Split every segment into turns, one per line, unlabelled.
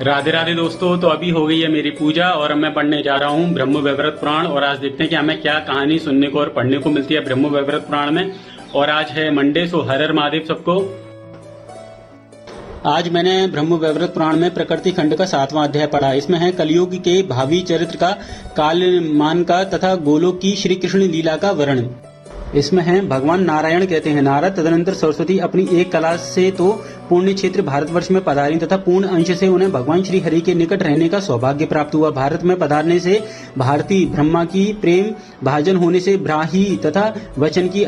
राधे राधे दोस्तों। तो अभी हो गई है मेरी पूजा और अब मैं पढ़ने जा रहा हूँ ब्रह्म वैवर्त पुराण। और आज देखते हैं कि हमें क्या कहानी सुनने को और पढ़ने को मिलती है ब्रह्म वैवर्त पुराण में। और आज है मंडे, सो हर हर महादेव सबको। आज मैंने ब्रह्म वैवर्त पुराण में प्रकृति खंड का 7वां अध्याय पढ़ा। इसमें है कलयुग के भावी चरित्र का, कालमान का तथा गोलोक की श्री कृष्ण लीला का वर्णन। इसमें है भगवान नारायण कहते हैं, नारद तदनंतर सरस्वती अपनी एक कला से तो पुण्य क्षेत्र भारतवर्ष में पधारी तथा पूर्ण अंश से उन्हें भगवान श्री हरि के निकट रहने का सौभाग्य प्राप्त हुआ। भारत में पधारने से भारती, ब्रह्मा की प्रेम भाजन होने से ब्राही तथा वचन की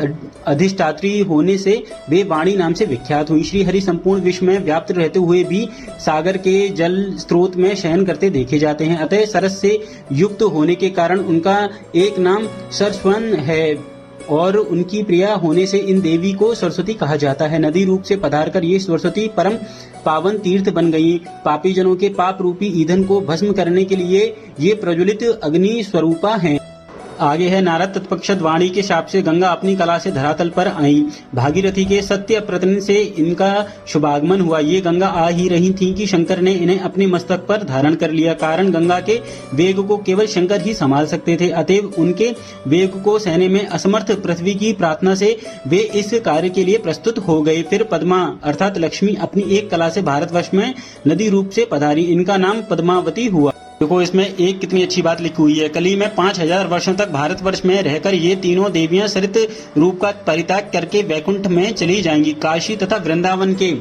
अधिष्ठात्री होने से वे वाणी नाम से विख्यात हुई। श्री हरि संपूर्ण विश्व में व्याप्त रहते हुए भी सागर के जल स्रोत में शयन करते देखे जाते हैं। अतः सरस से युक्त होने के कारण उनका एक नाम सरस्वन है और उनकी प्रिया होने से इन देवी को सरस्वती कहा जाता है। नदी रूप से पधारकर ये सरस्वती परम पावन तीर्थ बन गई। पापी जनों के पाप रूपी ईंधन को भस्म करने के लिए ये प्रज्वलित अग्नि स्वरूपा हैं। आगे है नारद तत्पश्चात वाणी के शाप से गंगा अपनी कला से धरातल पर आई। भागीरथी के सत्य प्रयत्न से इनका शुभागमन हुआ। ये गंगा आ ही रही थी कि शंकर ने इन्हें अपने मस्तक पर धारण कर लिया। कारण गंगा के वेग को केवल शंकर ही संभाल सकते थे, अतएव उनके वेग को सहने में असमर्थ पृथ्वी की प्रार्थना से वे इस कार्य के लिए प्रस्तुत हो गए। फिर पद्मा अर्थात लक्ष्मी अपनी एक कला से भारतवर्ष में नदी रूप से पधारी। इनका नाम पद्मावती हुआ। देखो इसमें एक कितनी अच्छी बात लिखी हुई है। कली में 5000 वर्षों तक भारतवर्ष में रहकर ये तीनों देवियां सरित रूप का परित्याग करके वैकुंठ में चली जाएंगी। काशी तथा वृंदावन के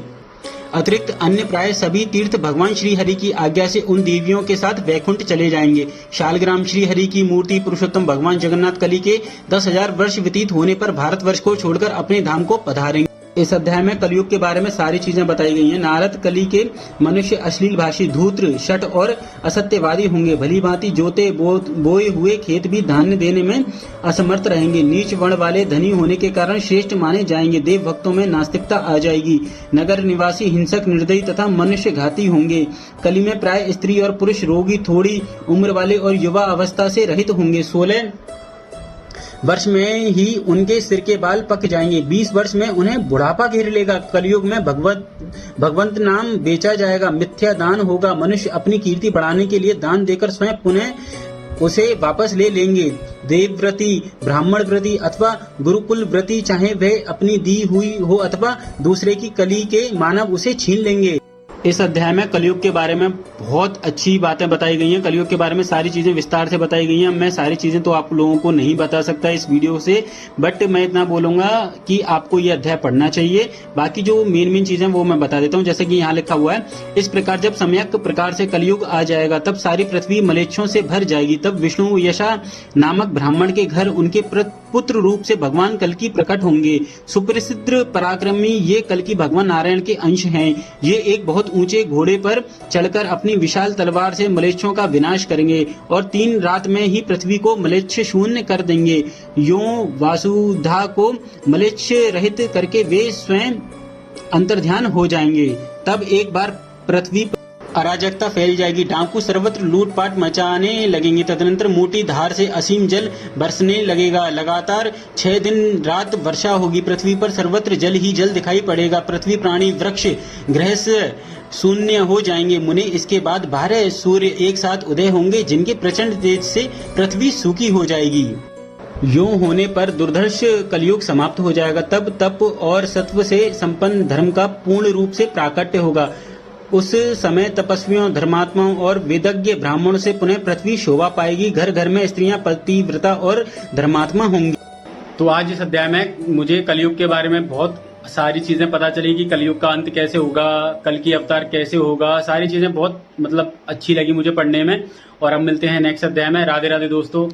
अतिरिक्त अन्य प्राय सभी तीर्थ भगवान श्री हरि की आज्ञा से उन देवियों के साथ वैकुंठ चले जाएंगे। शालग्राम श्री हरि की मूर्ति पुरुषोत्तम भगवान जगन्नाथ कली के 10,000 वर्ष व्यतीत होने पर भारतवर्ष को छोड़कर अपने धाम को पधारेंगे। इस अध्याय में कलयुग के बारे में सारी चीजें बताई गई हैं। नारद कली के मनुष्य अश्लील भाषी, धूर्त, शठ और असत्यवादी होंगे। भली भांति जोते बोए हुए खेत भी धान्य देने में असमर्थ रहेंगे। नीच वर्ण वाले धनी होने के कारण श्रेष्ठ माने जाएंगे। देव भक्तों में नास्तिकता आ जाएगी। नगर निवासी हिंसक, निर्दयी तथा मनुष्य घाती होंगे। कली में प्राय स्त्री और पुरुष रोगी, थोड़ी उम्र वाले और युवा अवस्था से रहित होंगे। 16 वर्ष में ही उनके सिर के बाल पक जाएंगे। 20 वर्ष में उन्हें बुढ़ापा घेर लेगा। कलयुग में भगवंत नाम बेचा जाएगा। मिथ्या दान होगा। मनुष्य अपनी कीर्ति बढ़ाने के लिए दान देकर स्वयं पुनः उसे वापस ले लेंगे। देवव्रती, ब्राह्मण व्रती अथवा गुरुकुल व्रती, चाहे वह अपनी दी हुई हो अथवा दूसरे की कली के मानव, उसे छीन लेंगे। इस अध्याय में कलयुग के बारे में बहुत अच्छी बातें बताई गई हैं। कलयुग के बारे में सारी चीजें विस्तार से बताई गई हैं। मैं सारी चीजें तो आप लोगों को नहीं बता सकता इस वीडियो से, बट मैं इतना बोलूंगा कि आपको ये अध्याय पढ़ना चाहिए। बाकी जो मेन चीजें वो मैं बता देता हूँ। जैसे कि यहाँ लिखा हुआ है, इस प्रकार जब सम्यक प्रकार से कलयुग आ जाएगा तब सारी पृथ्वी मलेच्छों से भर जाएगी। तब विष्णु यशा नामक ब्राह्मण के घर उनके पुत्र रूप से भगवान कल्कि प्रकट होंगे। सुप्रसिद्ध पराक्रमी ये कल्कि भगवान नारायण के अंश हैं। ये एक बहुत ऊंचे घोड़े पर चढ़कर अपनी विशाल तलवार से मलेच्छों का विनाश करेंगे और 3 रात में ही पृथ्वी को मलेच्छ शून्य कर देंगे। यों वासुधा को मलेच्छ रहित करके वे स्वयं अंतर्ध्यान हो जाएंगे। तब एक बार पृथ्वी पर अराजकता फैल जाएगी। डाकू सर्वत्र लूटपाट मचाने लगेंगे। तदनंतर मोटी धार से असीम जल बरसने लगेगा। लगातार 6 दिन रात वर्षा होगी। पृथ्वी पर सर्वत्र जल ही जल दिखाई पड़ेगा। पृथ्वी, प्राणी, वृक्ष, गृहस्थ शून्य हो जाएंगे। मुने, इसके बाद 12 सूर्य एक साथ उदय होंगे जिनके प्रचंड तेज से पृथ्वी सूखी हो जाएगी। यूं होने पर दुर्धर्ष कलयुग समाप्त हो जाएगा। तब तप और सत्व से संपन्न धर्म का पूर्ण रूप से प्राकट्य होगा। उस समय तपस्वियों, धर्मात्माओं और वेदज्ञ ब्राह्मणों से पुनः पृथ्वी शोभा पाएगी। घर घर में स्त्रियां पतिव्रता और धर्मात्मा होंगी। तो आज इस अध्याय में मुझे कलयुग के बारे में बहुत सारी चीजें पता चली कि कलयुग का अंत कैसे होगा, कल की अवतार कैसे होगा। सारी चीजें बहुत अच्छी लगी मुझे पढ़ने में। और अब मिलते हैं नेक्स्ट अध्याय में। राधे राधे दोस्तों।